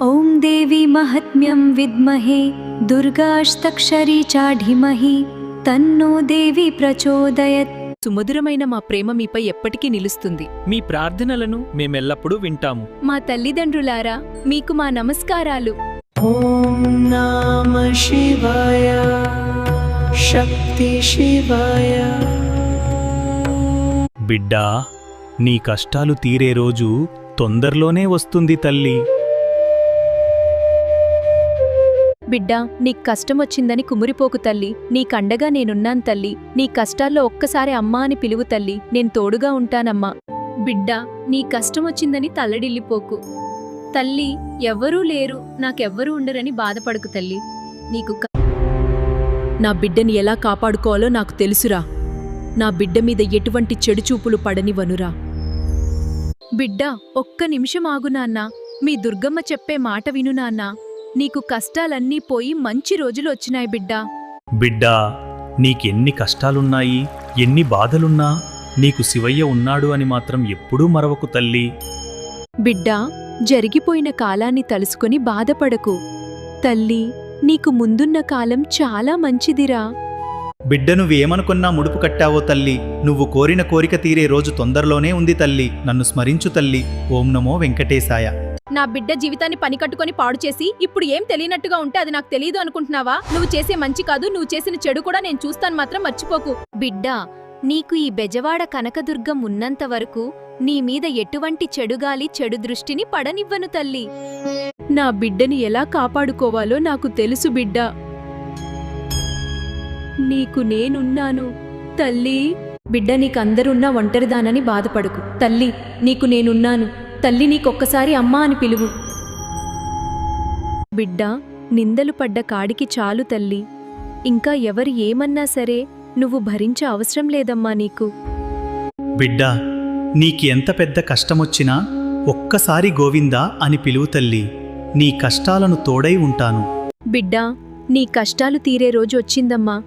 ఓం దేవి మహాత్మ్యం విద్మహే దుర్గాష్టక్షరీ చాఢిమహి తన్నో దేవి ప్రచోదయత్. సుమధురమైన మా ప్రేమ మీపై ఎప్పటికీ నిలుస్తుంది. మీ ప్రార్థనలను మేమెల్లప్పుడూ వింటాము. మా తల్లిదండ్రులారా, మీకు మా నమస్కారాలు. ఓం నమః శివాయ. శక్తి శివాయ. బిడ్డా, నీ కష్టాలు తీరే రోజు తొందరలోనే వస్తుంది తల్లి. బిడ్డా, నీకు కష్టమొచ్చిందని కుమురిపోకు తల్లి. నీకండగా నేనున్నాను తల్లి. నీ కష్టాల్లో ఒక్కసారి అమ్మా అని పిలువు తల్లి. నేను తోడుగా ఉంటానమ్మా. బిడ్డా, నీ కష్టమొచ్చిందని తల్లడిల్లిపోకు తల్లి. ఎవ్వరూ లేరు, నాకెవ్వరూ ఉండరని బాధపడకు తల్లి. నా బిడ్డని ఎలా కాపాడుకోవాలో నాకు తెలుసురా. నా బిడ్డ మీద ఎటువంటి చెడుచూపులు పడనివనురా. బిడ్డా, ఒక్క నిమిషం ఆగు నాన్నా. మీ దుర్గమ్మ చెప్పే మాట విను నాన్నా. నీకు కష్టాలన్నీ పోయి మంచి రోజులు వచ్చినాయి బిడ్డా. బిడ్డా, నీకెన్ని కష్టాలున్నాయి, ఎన్ని బాధలున్నా నీకు శివయ్య ఉన్నాడు అని మాత్రం ఎప్పుడూ మరవకు తల్లి. బిడ్డా, జరిగిపోయిన కాలాన్ని తలుసుకొని బాధపడకు తల్లి. నీకు ముందున్న కాలం చాలా మంచిదిరా. బిడ్డ నువ్వేమనుకున్నా ముడుపు కట్టావో తల్లి. నువ్వు కోరిన కోరిక తీరే రోజు తొందరలోనే ఉంది తల్లి. నన్ను స్మరించు తల్లి. ఓం నమో వెంకటేశాయ. నా బిడ్డ జీవితాన్ని పనికట్టుకొని పాడు చేసి ఇప్పుడు ఏం తెలియనట్టుగా ఉంటే అది నాకు తెలీదు అనుకుంటున్నావా? నువ్వు చేసే మంచి కాదు, నువ్వు చేసిన చెడు కూడా నేను చూస్తాను మాత్రం మర్చిపోకు. బిడ్డా, నీకు ఈ బెజవాడ కనకదుర్గం ఉన్నంత వరకు నీ మీద ఎటువంటి చెడుగాలి చెడు దృష్టిని పడనివ్వను తల్లి. నా బిడ్డని ఎలా కాపాడుకోవాలో నాకు తెలుసు బిడ్డా. నీకు నేనున్నాను తల్లి. బిడ్డ, నీకందరున్నా ఒంటరిదానని బాధపడకు తల్లి. నీకు నేనున్నాను తల్లి. నీకొక్కసారి అమ్మా అని పిలువు. బిడ్డా, నిందలు పడ్డ కాడికి చాలు తల్లి. ఇంకా ఎవరు ఏమన్నా సరే నువ్వు భరించే అవసరం లేదమ్మా నీకు. బిడ్డా, నీకి ఎంత పెద్ద కష్టమొచ్చినా ఒక్కసారి గోవిందా అని పిలువు తల్లి. నీ కష్టాలను తోడై ఉంటాను. బిడ్డా, నీ కష్టాలు తీరే రోజు వచ్చిందమ్మా.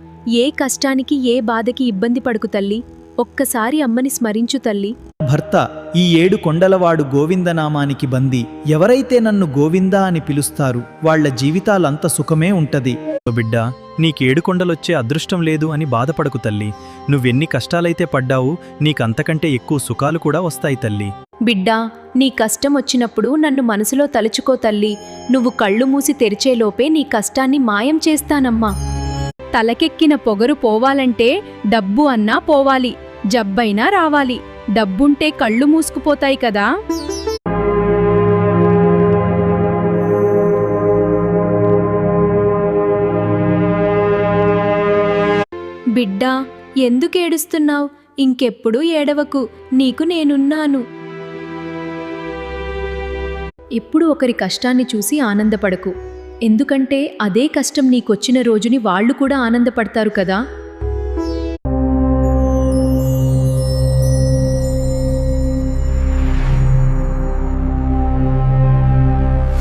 ఏ కష్టానికి ఏ బాధకి ఇబ్బంది పడుకు తల్లి. ఒక్కసారి అమ్మని స్మరించు తల్లి. భర్త ఈ 7 కొండలవాడు గోవిందనామానికి బంది. ఎవరైతే నన్ను గోవిందా అని పిలుస్తారు వాళ్ల జీవితాలంత సుఖమే ఉంటది. బిడ్డా, నీకేడు కొండలొచ్చే అదృష్టం లేదు అని బాధపడకు తల్లి. నువ్వెన్ని కష్టాలైతే పడ్డావు, నీకంతకంటే ఎక్కువ సుఖాలు కూడా వస్తాయి తల్లి. బిడ్డా, నీ కష్టం వచ్చినప్పుడు నన్ను మనసులో తలుచుకో తల్లి. నువ్వు కళ్ళు మూసి తెరిచేలోపే నీ కష్టాన్ని మాయం చేస్తానమ్మా. తలకెక్కిన పొగరు పోవాలంటే డబ్బు అన్నా పోవాలి, జబ్బైనా రావాలి. డబ్బుంటే కళ్ళు మూసుకుపోతాయి కదా. బిడ్డా, ఎందుకేడుస్తున్నావ్? ఇంకెప్పుడు ఏడవకు. నీకు నేనున్నాను. ఎప్పుడు ఒకరి కష్టాన్ని చూసి ఆనందపడకు. ఎందుకంటే అదే కష్టం నీకొచ్చిన రోజుని వాళ్ళు కూడా ఆనందపడతారు కదా.